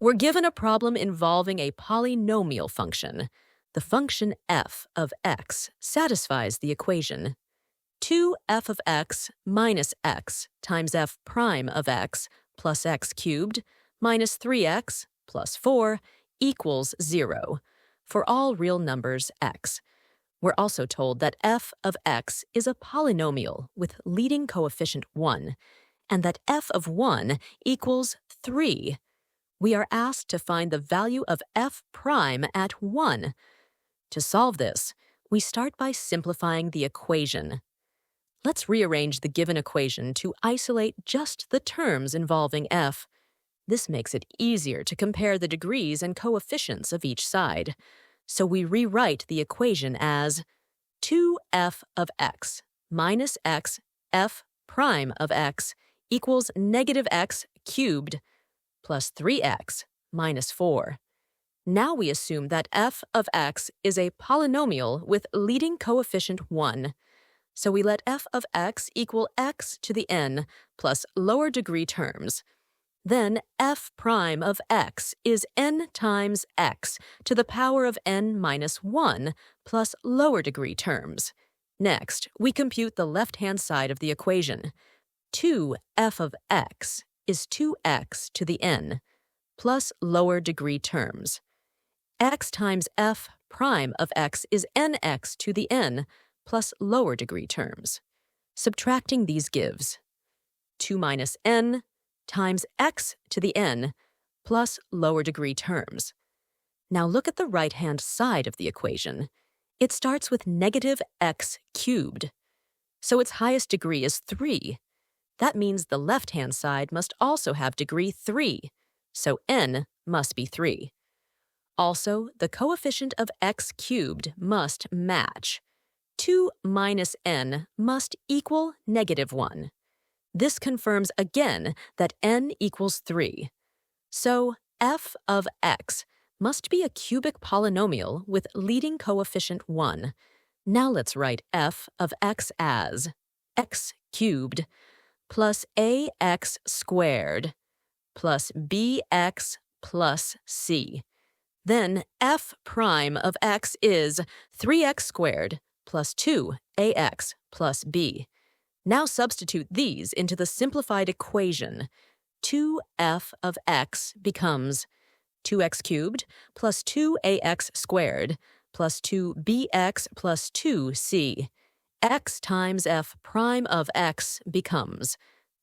We're given a problem involving a polynomial function. The function f of x satisfies the equation 2f of x minus x times f prime of x plus x cubed minus 3x plus 4 equals 0 for all real numbers x. We're also told that f of x is a polynomial with leading coefficient 1, and that f of 1 equals 3. We are asked to find the value of f prime at 1. To solve this, we start by simplifying the equation. Let's rearrange the given equation to isolate just the terms involving f. This makes it easier to compare the degrees and coefficients of each side. So we rewrite the equation as 2f of x minus x f prime of x equals negative x cubed plus 3x minus 4. Now we assume that f of x is a polynomial with leading coefficient 1. So we let f of x equal x to the n plus lower degree terms. Then f prime of x is n times x to the power of n minus 1 plus lower degree terms. Next, we compute the left-hand side of the equation. 2f of x is 2x to the n plus lower degree terms. X times f prime of x is nx to the n plus lower degree terms. Subtracting these gives 2 minus n times x to the n plus lower degree terms. Now look at the right-hand side of the equation. It starts with negative x cubed, so its highest degree is 3. That means the left-hand side must also have degree 3, so n must be 3. Also, the coefficient of x cubed must match. 2 minus n must equal negative 1. This confirms again that n equals 3. So f of x must be a cubic polynomial with leading coefficient 1. Now let's write f of x as x cubed plus ax squared plus bx plus c. Then f prime of x is 3x squared plus 2ax plus b. Now substitute these into the simplified equation. 2f of x becomes 2x cubed plus 2ax squared plus 2bx plus 2c. X times f prime of x becomes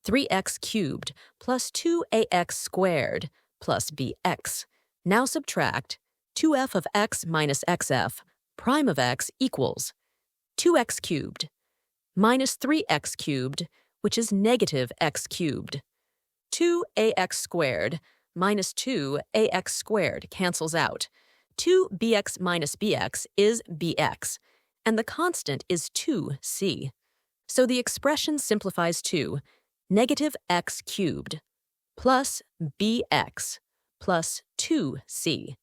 3x cubed plus 2ax squared plus bx. Now subtract 2f of x minus xf prime of x equals 2x cubed minus 3x cubed, which is negative x cubed. 2ax squared minus 2ax squared cancels out. 2bx minus bx is bx, and the constant is 2c. So the expression simplifies to negative x cubed plus bx plus 2c.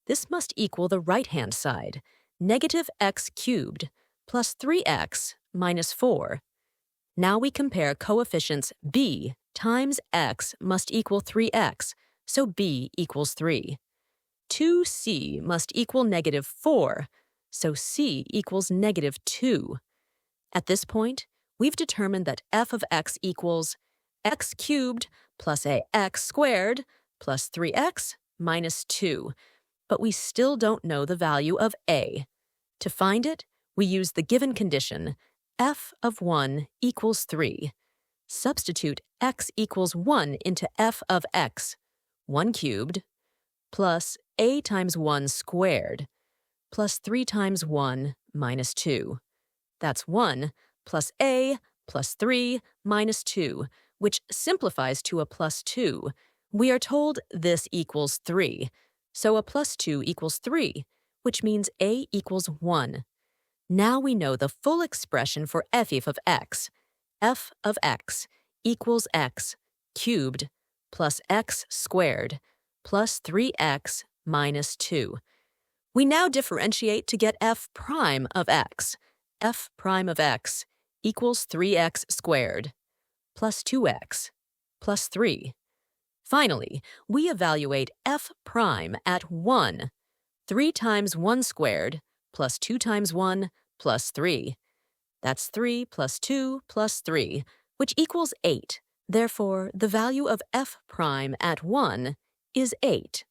This must equal the right-hand side, negative x cubed plus 3x minus 4. Now we compare coefficients b times x must equal 3x, so b equals 3. 2c must equal negative 4, so c equals negative 2. At this point, we've determined that f of x equals x cubed plus ax squared plus 3x minus 2, but we still don't know the value of a. To find it, we use the given condition, f of 1 equals 3. Substitute x equals 1 into f of x, 1 cubed, plus a times 1 squared, plus 3 times 1 minus 2. That's 1 plus a plus 3 minus 2, which simplifies to a plus 2. We are told this equals 3, so a plus 2 equals 3, which means a equals 1. Now we know the full expression for f of x. F of x equals x cubed plus x squared plus 3x minus 2. We now differentiate to get f prime of x. F prime of x equals 3x squared plus 2x plus 3. Finally, we evaluate f prime at 1. 3 times 1 squared plus 2 times 1 plus 3. That's 3 plus 2 plus 3, which equals 8. Therefore, the value of f prime at 1 is 8.